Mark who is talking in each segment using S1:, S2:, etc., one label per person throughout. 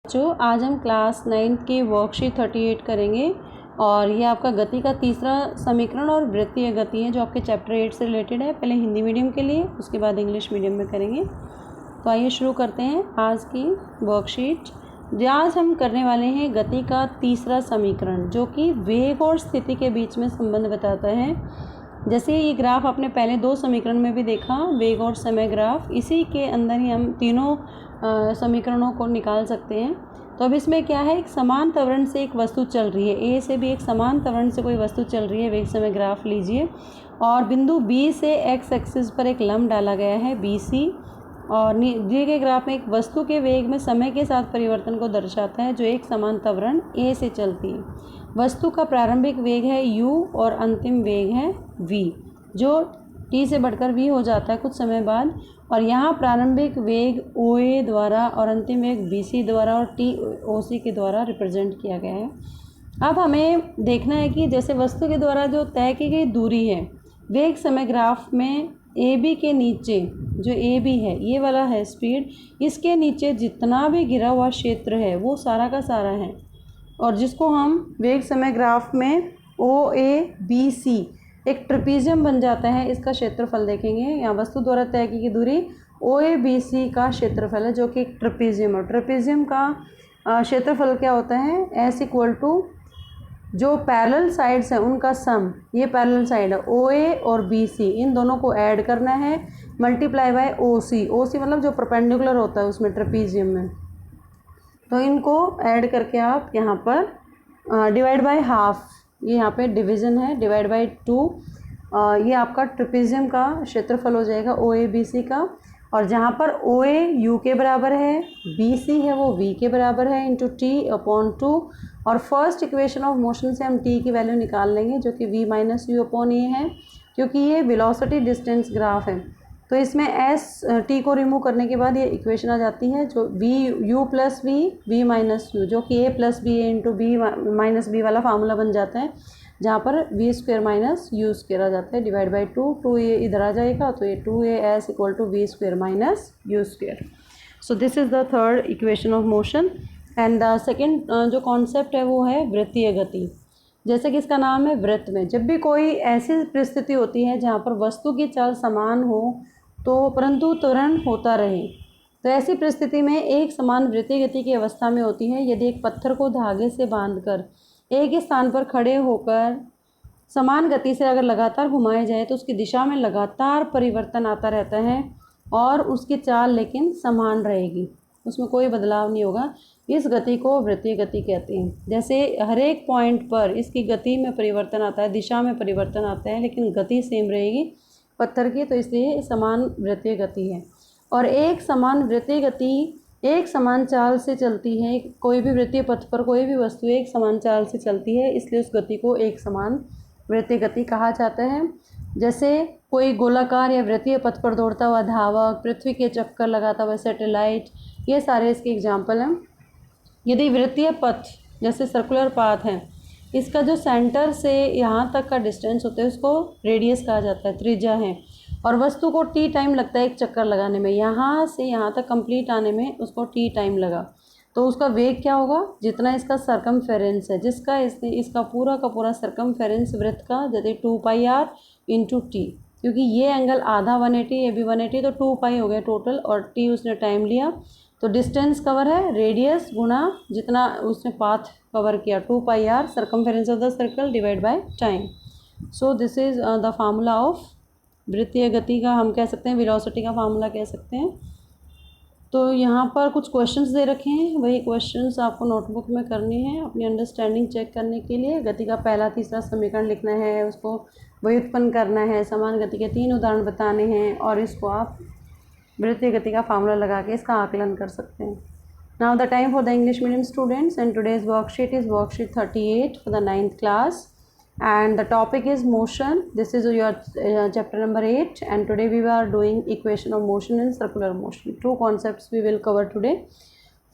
S1: बच्चों, आज हम क्लास 9th की वर्कशीट 38 करेंगे और ये आपका गति का तीसरा समीकरण और वृत्तीय गति है जो आपके चैप्टर 8 से रिलेटेड है। पहले हिंदी मीडियम के लिए, उसके बाद इंग्लिश मीडियम में करेंगे। तो आइए शुरू करते हैं आज की वर्कशीट। आज हम करने वाले हैं गति का तीसरा समीकरण जो कि वेग और स्थिति के बीच में संबंध बताता है। जैसे ये ग्राफ आपने पहले दो समीकरण में भी देखा, वेग और समय ग्राफ, इसी के अंदर ही हम तीनों समीकरणों को निकाल सकते हैं। तो अब इसमें क्या है, एक समान त्वरण से एक वस्तु चल रही है, ए से भी एक समान त्वरण से कोई वस्तु चल रही है, वेग समय ग्राफ लीजिए। और बिंदु बी से एक्स एक्सिस पर एक लंब डाला गया है बी सी, और दिए गए ग्राफ में एक वस्तु के वेग में समय के साथ परिवर्तन को दर्शाता है जो एक समान त्वरण ए से चलती है। वस्तु का प्रारंभिक वेग है u और अंतिम वेग है v, जो t से बढ़कर v हो जाता है कुछ समय बाद। और यहाँ प्रारंभिक वेग OA द्वारा और अंतिम वेग BC द्वारा और t OC के द्वारा रिप्रेजेंट किया गया है। अब हमें देखना है कि जैसे वस्तु के द्वारा जो तय की गई दूरी है, वेग समय ग्राफ में AB के नीचे जो AB है, ये वाला है स्पीड, इसके नीचे जितना भी गिरा हुआ क्षेत्र है वो सारा का सारा है, और जिसको हम वेग समय ग्राफ में OABC एक ट्रेपीजियम बन जाता है, इसका क्षेत्रफल देखेंगे। यहाँ वस्तु द्वारा तय की गई दूरी OABC का क्षेत्रफल है जो कि एक ट्रेपीजियम है। ट्रेपीजियम का क्षेत्रफल क्या होता है, S = जो पैरेलल साइड्स हैं उनका सम, ये पैरेलल साइड है OA और BC, इन दोनों को ऐड करना है, मल्टीप्लाई बाय OC। OC मतलब जो परपेंडिकुलर होता है उसमें ट्रेपीजियम में, तो इनको ऐड करके आप यहाँ पर डिवाइड बाय हाफ, ये यहाँ पे डिवीज़न है, डिवाइड बाय 2, ये आपका ट्रेपीजियम का क्षेत्रफल हो जाएगा OABC का। और जहाँ पर OA U के बराबर है, BC है वो V के बराबर है, इंटू T/2। और फर्स्ट इक्वेशन ऑफ मोशन से हम T की वैल्यू निकाल लेंगे जो कि V - U/A है, क्योंकि ये वेलोसिटी डिस्टेंस ग्राफ है। तो इसमें T को रिमूव करने के बाद ये इक्वेशन आ जाती है जो U + V - U, जो कि A + BA into B - B वाला फार्मूला बन जाता है, जहाँ पर V² - U² आ जाता है, डिवाइड बाई 2 ये इधर आ जाएगा, तो ये 2AS = V² - U²। So this is the third equation of motion. And the second जो कॉन्सेप्ट है वो है वृत्तीय गति। जैसे कि इसका नाम है वृत्त में, जब भी कोई ऐसी परिस्थिति होती है जहाँ पर वस्तु की चाल समान हो तो परंतु त्वरण होता रहे, तो ऐसी परिस्थिति में एक समान वृत्तीय गति की अवस्था में होती है यदि एक पत्थर को धागे से बांधकर एक ही स्थान पर खड़े होकर समान गति से अगर लगातार घुमाया जाए तो उसकी दिशा में लगातार परिवर्तन आता रहता है और उसकी चाल लेकिन समान रहेगी, उसमें कोई बदलाव नहीं होगा। इस गति को वृत्तीय गति कहते हैं। जैसे हर एक पॉइंट पर इसकी गति में परिवर्तन आता है, दिशा में परिवर्तन आता है, लेकिन गति सेम रहेगी पत्थर की, तो इसलिए समान वृत्तीय गति है। और एक समान वृत्तीय गति एक समान चाल से चलती है, कोई भी वृत्तीय पथ पर कोई भी वस्तु एक समान चाल से चलती है, इसलिए उस गति को एक समान वृत्तीय गति कहा जाता है। जैसे कोई गोलाकार या वृत्तीय पथ पर दौड़ता हुआ धावक, पृथ्वी के चक्कर लगाता हुआ सैटेलाइट, ये सारे इसके एग्जाम्पल हैं। यदि वृत्तीय पथ जैसे सर्कुलर पाथ है, इसका जो सेंटर से यहाँ तक का डिस्टेंस होता है उसको रेडियस कहा जाता है, त्रिज्या है, और वस्तु को T टाइम लगता है एक चक्कर लगाने में, यहाँ से यहाँ तक कंप्लीट आने में उसको T टाइम लगा, तो उसका वेग क्या होगा, जितना इसका सरकमफेरेंस है, जिसका इसका पूरा का पूरा सरकमफेरेंस वृत्त का, जैसे 2πr × T, क्योंकि ये एंगल आधा 180, ये भी 180, तो 2π हो गया टोटल, और T उसने टाइम लिया, तो डिस्टेंस कवर है रेडियस गुना जितना उसने पाथ कवर किया, 2πr circumference of the circle divide by time. So this is the formula of वृत्तीय गति का, हम कह सकते हैं वेलोसिटी का फार्मूला कह सकते हैं। तो यहाँ पर कुछ क्वेश्चंस दे रखे हैं, वही क्वेश्चंस आपको नोटबुक में करने हैं अपनी अंडरस्टैंडिंग चेक करने के लिए। गति का पहला तीसरा समीकरण लिखना है, उसको व्युत्पन्न करना है, समान गति के 3 उदाहरण बताने हैं, और इसको आप वृत्तीय गति का फार्मूला लगा के इसका आकलन कर सकते हैं। Now the time for the English medium students, and today's worksheet is worksheet 38 for the 9th class, and the topic is motion. This is your chapter number 8, and today we are doing equation of motion and circular motion. Two concepts we will cover today.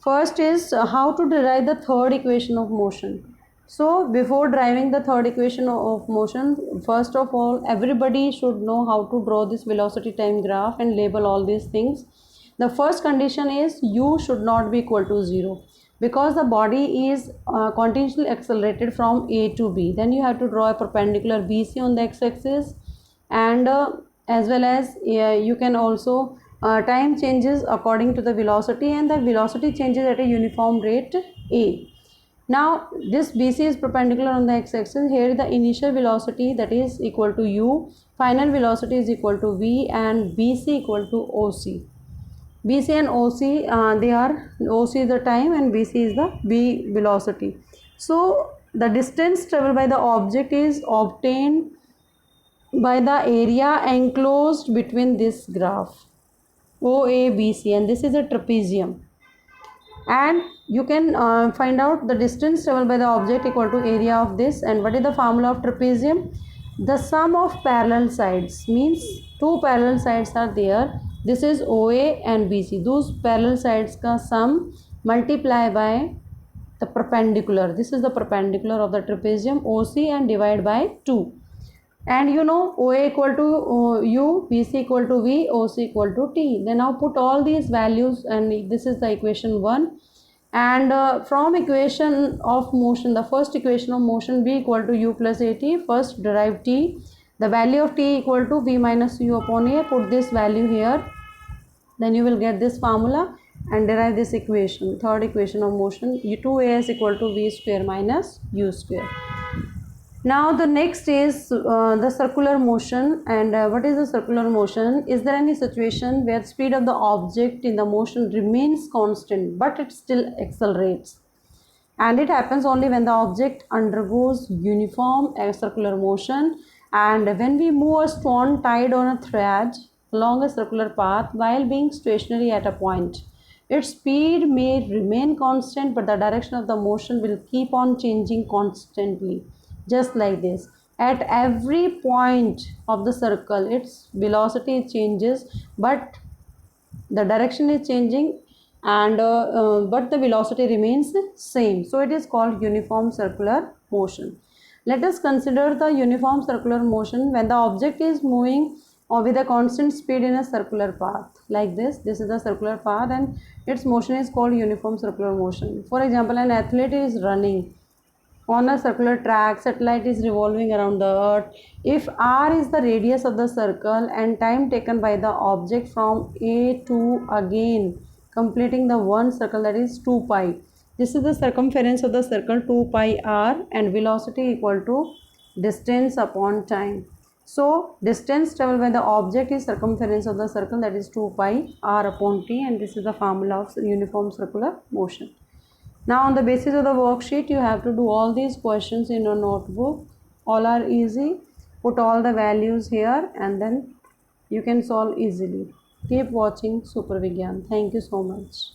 S1: First is how to derive the third equation of motion. So before deriving the third equation of motion, first of all everybody should know how to draw this velocity time graph and label all these things. The first condition is u should not be equal to 0. because the body is continuously accelerated from A to B. Then you have to draw a perpendicular BC on the x-axis, and as well as you can also time changes according to the velocity, and the velocity changes at a uniform rate A. Now this BC is perpendicular on the x-axis. Here the initial velocity, that is equal to u, final velocity is equal to v, and BC equal to OC. BC and OC, they are, OC is the time and BC is the V velocity. So the distance traveled by the object is obtained by the area enclosed between this graph OABC, and this is a trapezium. And you can find out the distance traveled by the object equal to area of this. And what is the formula of trapezium? The sum of parallel sides, means two parallel sides are there. This is OA and BC. Those parallel sides ka sum multiply by the perpendicular. This is the perpendicular of the trapezium OC, and divide by 2. And you know OA equal to U, BC equal to V, OC equal to T. Then now put all these values, and this is the equation 1. And from equation of motion, the first equation of motion, B equal to U plus AT, first derive T. The value of T equal to V minus U upon A. Put this value here. Then you will get this formula and derive this equation, third equation of motion, U2A is equal to V square minus U square. Now the next is the circular motion. And what is the circular motion? Is there any situation where the speed of the object in the motion remains constant but it still accelerates? And it happens only when the object undergoes uniform circular motion. And when we move a stone tied on a thread along a circular path while being stationary at a point, its speed may remain constant, but the direction of the motion will keep on changing constantly. Just like this, at every point of the circle its velocity changes, but the direction is changing, and but the velocity remains same. So it is called uniform circular motion. Let us consider the uniform circular motion when the object is moving or with a constant speed in a circular path like this. This is the circular path and its motion is called uniform circular motion. For example, an athlete is running on a circular track, satellite is revolving around the earth. If r is the radius of the circle and time taken by the object from A to again completing the one circle, that is 2 pi. This is the circumference of the circle 2 pi r, and velocity equal to distance upon time. So distance traveled by the object is circumference of the circle, that is 2 pi r upon t, and this is the formula of uniform circular motion. Now on the basis of the worksheet, you have to do all these questions in your notebook. All are easy. Put all the values here and then you can solve easily. Keep watching Super Vigyan. Thank you so much.